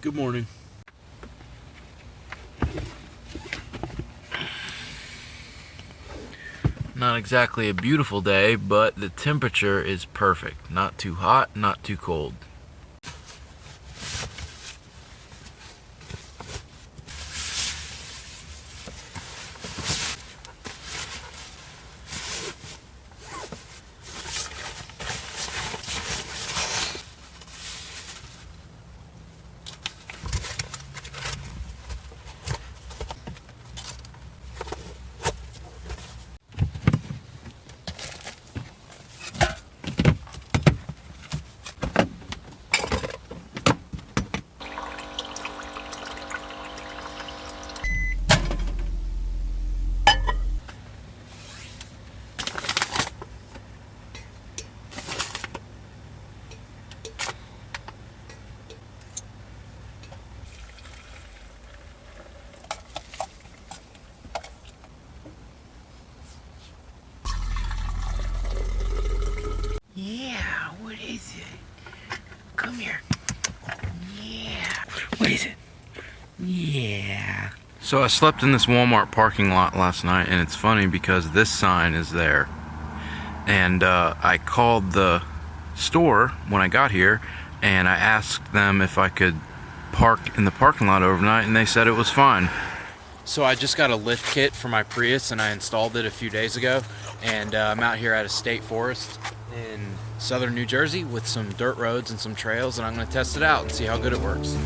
Good morning. Not exactly a beautiful day, but the temperature is perfect. Not too hot, not too cold. Yeah, what is it? Come here. Yeah. What is it? Yeah. So I slept in this Walmart parking lot last night, and it's funny because this sign is there. And I called the store when I got here, and I asked them if I could park in the parking lot overnight, and they said it was fine. So I just got a lift kit for my Prius, and I installed it a few days ago. And I'm out here at a state forest in southern New Jersey with some dirt roads and some trails, and I'm going to test it out and see how good it works.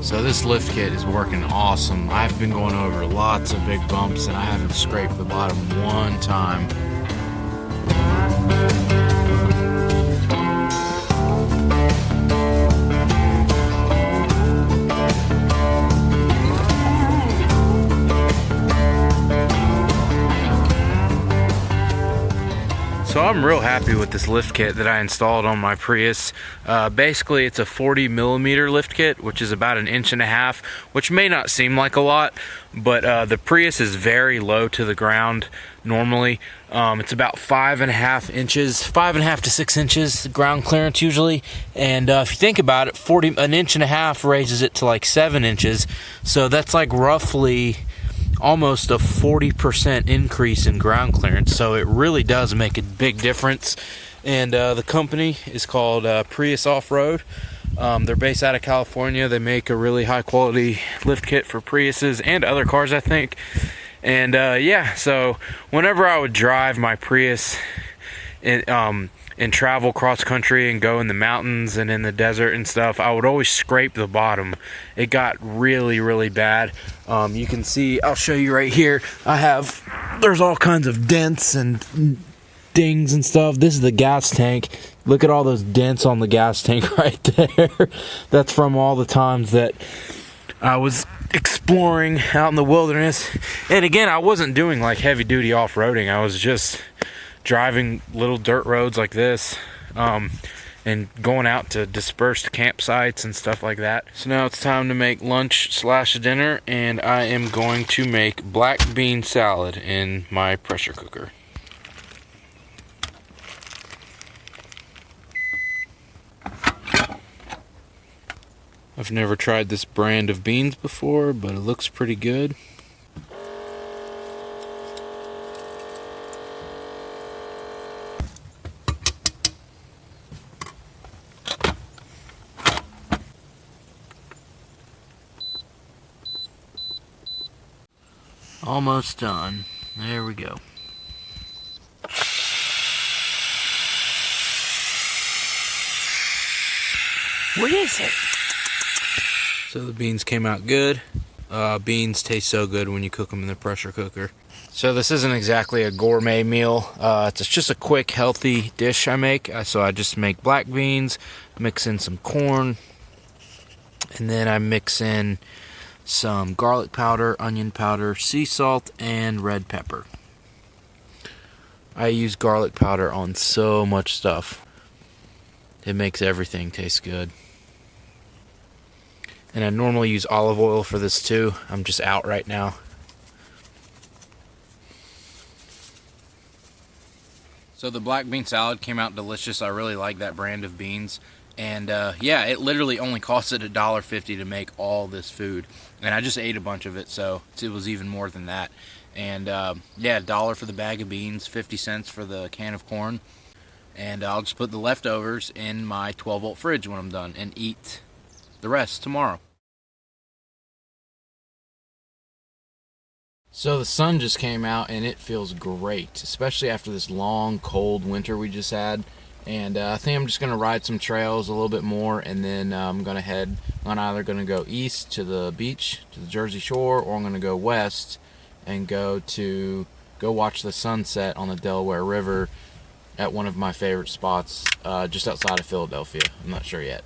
So this lift kit is working awesome. I've been going over lots of big bumps and I haven't scraped the bottom one time. So I'm real happy with this lift kit that I installed on my Prius. Basically it's a 40mm lift kit, which is about 1.5 inches, which may not seem like a lot, but the Prius is very low to the ground normally. It's about 5.5 inches, 5.5 to 6 inches ground clearance usually. And if you think about it, 1.5 inches raises it to like 7 inches. So that's like roughly almost a 40% increase in ground clearance, so it really does make a big difference. And the company is called Prius Offroad. They're based out of California. They make a really high quality lift kit for Priuses and other cars, I think. And yeah, so whenever I would drive my Prius and travel cross country and go in the mountains and in the desert and stuff, I would always scrape the bottom. It got really, really bad. You can see, I'll show you right here, there's all kinds of dents and dings and stuff. This is the gas tank. Look at all those dents on the gas tank right there. That's from all the times that I was exploring out in the wilderness. And again, I wasn't doing like heavy duty off-roading. I was just driving little dirt roads like this, and going out to dispersed campsites and stuff like that. So now it's time to make lunch / dinner, and I am going to make black bean salad in my pressure cooker. I've never tried this brand of beans before, but it looks pretty good. Almost done. There we go. What is it? So the beans came out good. Beans taste so good when you cook them in the pressure cooker. So this isn't exactly a gourmet meal. It's just a quick, healthy dish I make. So I just make black beans, mix in some corn, and then I mix in some garlic powder, onion powder, sea salt, and red pepper. I use garlic powder on so much stuff. It makes everything taste good. And I normally use olive oil for this too. I'm just out right now. So the black bean salad came out delicious. I really like that brand of beans. And yeah, it literally only costed $1.50 to make all this food. And I just ate a bunch of it, so it was even more than that. And yeah, $1 for the bag of beans, 50 cents for the can of corn. And I'll just put the leftovers in my 12-volt fridge when I'm done and eat the rest tomorrow. So the sun just came out and it feels great, especially after this long, cold winter we just had. And I think I'm just going to ride some trails a little bit more, and then I'm either going to go east to the beach, to the Jersey Shore, or I'm going to go west and go watch the sunset on the Delaware River at one of my favorite spots just outside of Philadelphia. I'm not sure yet.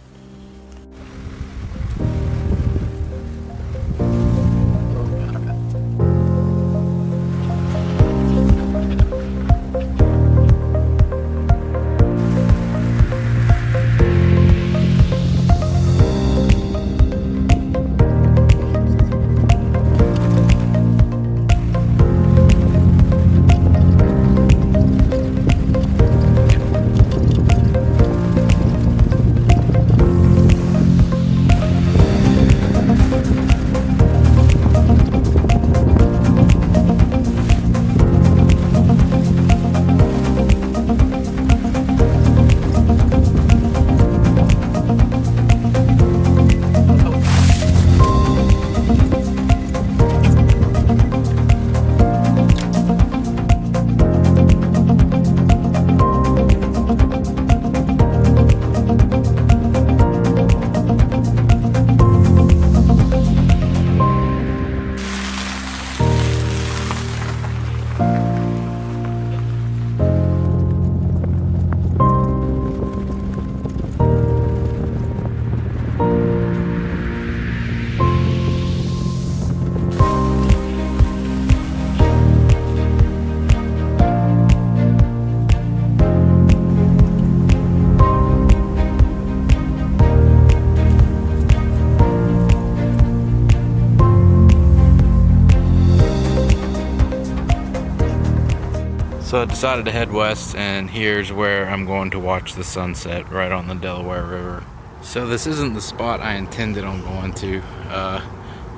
So I decided to head west, and here's where I'm going to watch the sunset, right on the Delaware River. So this isn't the spot I intended on going to,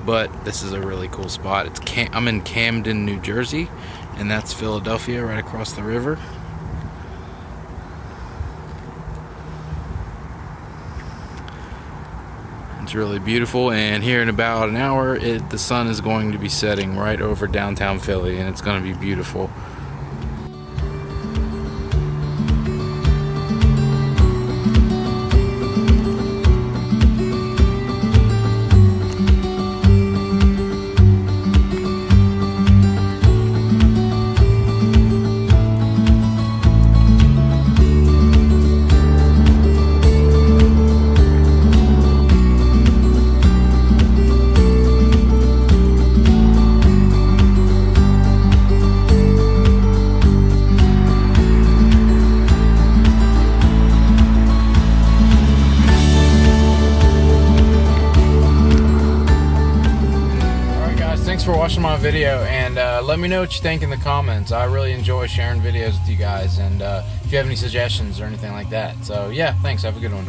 but this is a really cool spot. I'm in Camden, New Jersey, and that's Philadelphia right across the river. It's really beautiful, and here in about an hour the sun is going to be setting right over downtown Philly, and it's going to be beautiful. Thanks for watching my video, and let me know what you think in the comments. I really enjoy sharing videos with you guys, and if you have any suggestions or anything like that. So yeah, thanks, have a good one.